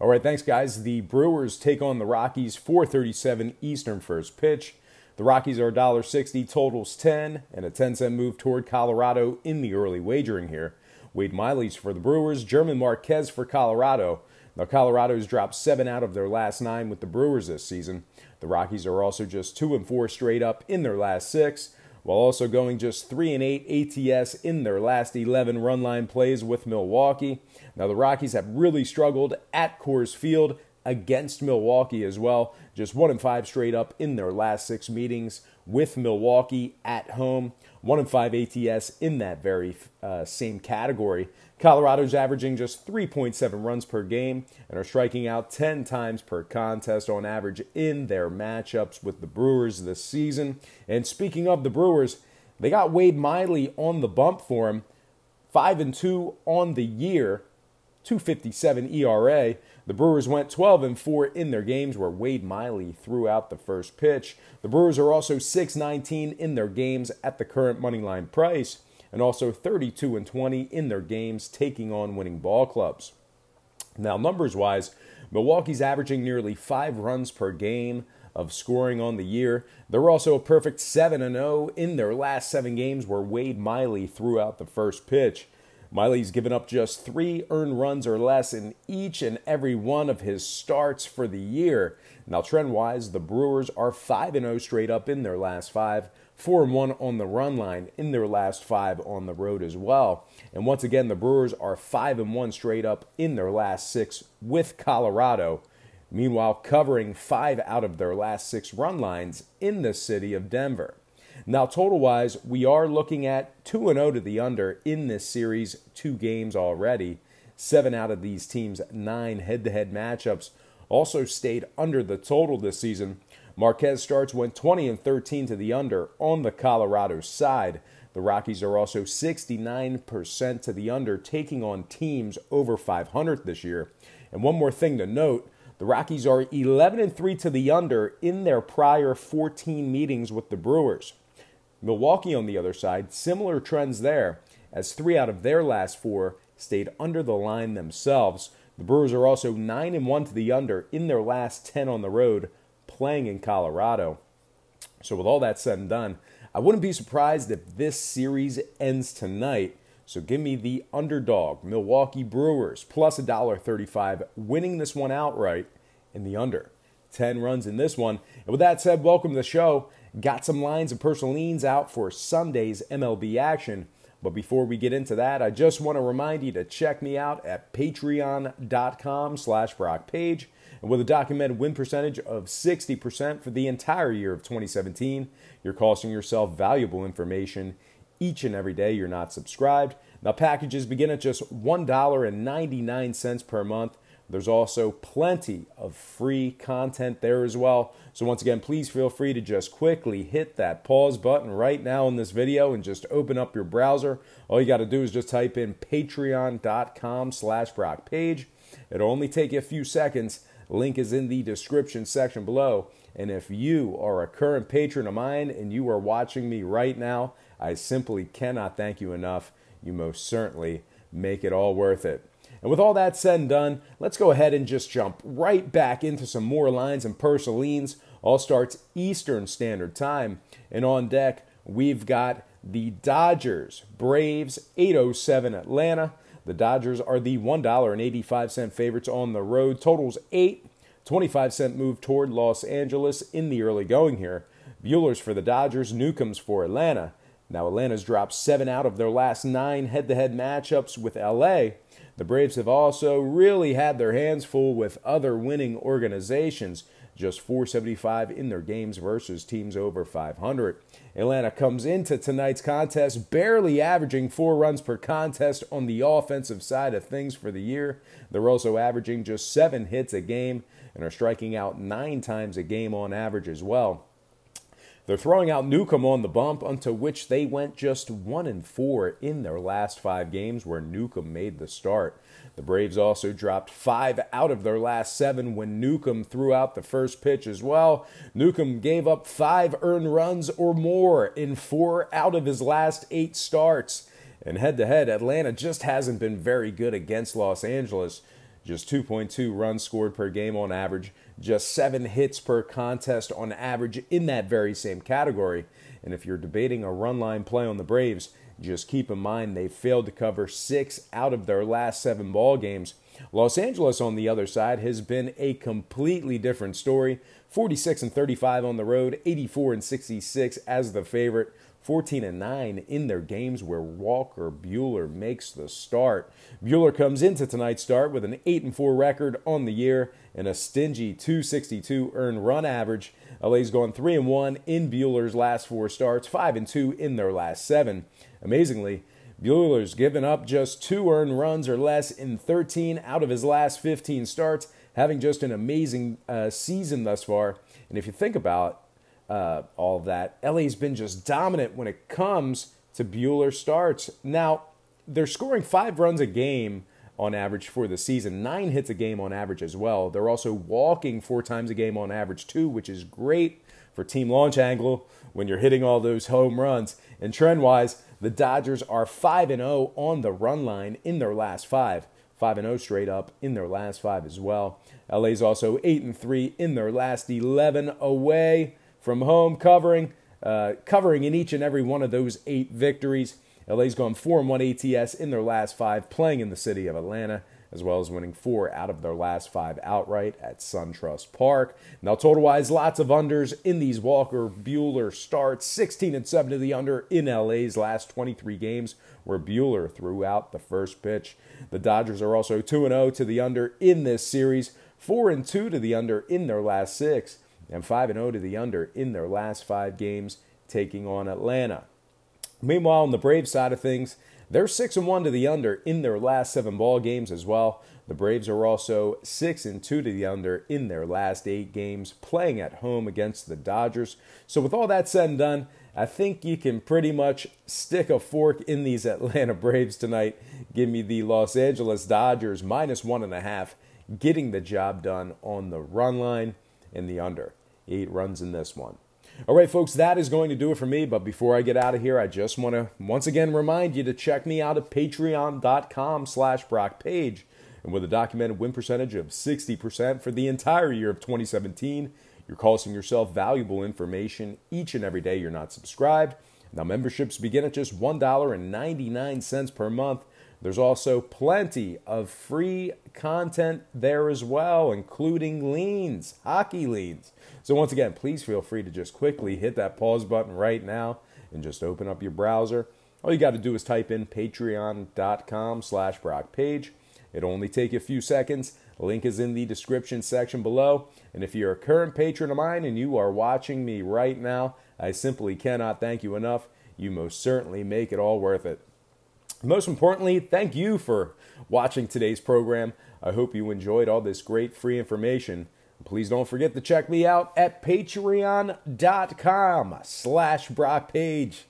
All right, thanks, guys. The Brewers take on the Rockies, 4:37 Eastern first pitch. The Rockies are $1.60, totals 10, and a 10-cent move toward Colorado in the early wagering here. Wade Miley's for the Brewers, German Marquez for Colorado. Now, Colorado's dropped 7 out of their last 9 with the Brewers this season. The Rockies are also just 2-4 straight up in their last 6, while also going just 3-8 ATS in their last 11 run line plays with Milwaukee. Now, the Rockies have really struggled at Coors Field against Milwaukee as well. Just 1-5 straight up in their last 6 meetings with Milwaukee at home. 1-5 ATS in that very same category. Colorado's averaging just 3.7 runs per game and are striking out 10 times per contest on average in their matchups with the Brewers this season. And speaking of the Brewers, they got Wade Miley on the bump for him. 5-2 on the year, 2.57 ERA. The Brewers went 12-4 in their games where Wade Miley threw out the first pitch. The Brewers are also 6-19 in their games at the current moneyline price, and also 32-20 in their games taking on winning ball clubs. Now, numbers-wise, Milwaukee's averaging nearly 5 runs per game of scoring on the year. They're also a perfect 7-0 in their last 7 games where Wade Miley threw out the first pitch. Miley's given up just 3 earned runs or less in each and every one of his starts for the year. Now, trend-wise, the Brewers are 5-0 straight up in their last 5, 4-1 on the run line in their last 5 on the road as well. And once again, the Brewers are 5-1 straight up in their last 6 with Colorado. Meanwhile, covering 5 out of their last 6 run lines in the city of Denver. Now, total-wise, we are looking at 2-0 to the under in this series, 2 games already. 7 out of these teams' 9 head-to-head matchups also stayed under the total this season. Marquez starts went 20-13 to the under on the Colorado side. The Rockies are also 69% to the under, taking on teams over 500 this year. And one more thing to note, the Rockies are 11-3 to the under in their prior 14 meetings with the Brewers. Milwaukee, on the other side, similar trends there, as 3 out of their last 4 stayed under the line themselves. The Brewers are also 9-1 to the under in their last 10 on the road, playing in Colorado. So with all that said and done, I wouldn't be surprised if this series ends tonight. So give me the underdog, Milwaukee Brewers, plus $1.35, winning this one outright in the under. 10 runs in this one. And with that said, welcome to the show. Got some lines and personal leans out for Sunday's MLB action. But before we get into that, I just want to remind you to check me out at patreon.com/BrockPage. And with a documented win percentage of 60% for the entire year of 2017, you're costing yourself valuable information each and every day you're not subscribed. Now, packages begin at just $1.99 per month. There's also plenty of free content there as well. So once again, please feel free to just quickly hit that pause button right now in this video and just open up your browser. All you got to do is just type in patreon.com/BrockPage. It'll only take you a few seconds. Link is in the description section below. And if you are a current patron of mine and you are watching me right now, I simply cannot thank you enough. You most certainly make it all worth it. And with all that said and done, let's go ahead and just jump right back into some more lines and personal leans. All starts Eastern Standard Time. And on deck, we've got the Dodgers, Braves, 8:07 Atlanta. The Dodgers are the $1.85 favorites on the road. Totals 8, 25-cent move toward Los Angeles in the early going here. Bueller's for the Dodgers, Newcomb's for Atlanta. Now, Atlanta's dropped 7 out of their last 9 head-to-head matchups with LA. The Braves have also really had their hands full with other winning organizations, just .475 in their games versus teams over 500. Atlanta comes into tonight's contest barely averaging 4 runs per contest on the offensive side of things for the year. They're also averaging just 7 hits a game and are striking out 9 times a game on average as well. They're throwing out Newcomb on the bump, unto which they went just 1-4 in their last 5 games where Newcomb made the start. The Braves also dropped 5 out of their last 7 when Newcomb threw out the first pitch as well. Newcomb gave up 5 earned runs or more in 4 out of his last 8 starts. And head-to-head, Atlanta just hasn't been very good against Los Angeles. just 2.2 runs scored per game on average, just 7 hits per contest on average in that very same category. And if you're debating a run line play on the Braves, just keep in mind they failed to cover 6 out of their last 7 ball games. Los Angeles, on the other side, has been a completely different story. 46-35 on the road, 84-66 as the favorite, 14-9 in their games where Walker Buehler makes the start. Buehler comes into tonight's start with an 8-4 record on the year and a stingy 262 earned run average. LA's gone 3-1 in Buehler's last 4 starts, 5-2 in their last 7. Amazingly, Buehler's given up just 2 earned runs or less in 13 out of his last 15 starts, having just an amazing season thus far. And if you think about all of that, LA's been just dominant when it comes to Buehler starts. Now, they're scoring 5 runs a game on average for the season, 9 hits a game on average as well. They're also walking 4 times a game on average too, which is great for team launch angle when you're hitting all those home runs. And trend-wise, the Dodgers are 5-0 on the run line in their last 5. 5-0 straight up in their last 5 as well. LA's also 8-3 in their last 11 away from home, covering in each and every one of those 8 victories. LA's gone 4-1 ATS in their last 5, playing in the city of Atlanta, as well as winning 4 out of their last 5 outright at SunTrust Park. Now, total-wise, lots of unders in these Walker Buehler starts. 16-7 to the under in LA's last 23 games, where Buehler threw out the first pitch. The Dodgers are also 2-0 to the under in this series, 4-2 to the under in their last 6, and 5-0 to the under in their last 5 games, taking on Atlanta. Meanwhile, on the Braves side of things, they're 6-1 to the under in their last 7 ball games as well. The Braves are also 6-2 to the under in their last 8 games, playing at home against the Dodgers. So with all that said and done, I think you can pretty much stick a fork in these Atlanta Braves tonight. Give me the Los Angeles Dodgers -1.5, getting the job done on the run line and the under. 8 runs in this one. All right, folks, that is going to do it for me. But before I get out of here, I just want to once again remind you to check me out at patreon.com/BrockPage. And with a documented win percentage of 60% for the entire year of 2017, you're costing yourself valuable information each and every day you're not subscribed. Now, memberships begin at just $1.99 per month. There's also plenty of free content there as well, including leans, hockey leans. So once again, please feel free to just quickly hit that pause button right now and just open up your browser. All you got to do is type in patreon.com/BrockPage. It'll only take you a few seconds. The link is in the description section below. And if you're a current patron of mine and you are watching me right now, I simply cannot thank you enough. You most certainly make it all worth it. Most importantly, thank you for watching today's program. I hope you enjoyed all this great free information. Please don't forget to check me out at patreon.com/BrockPage.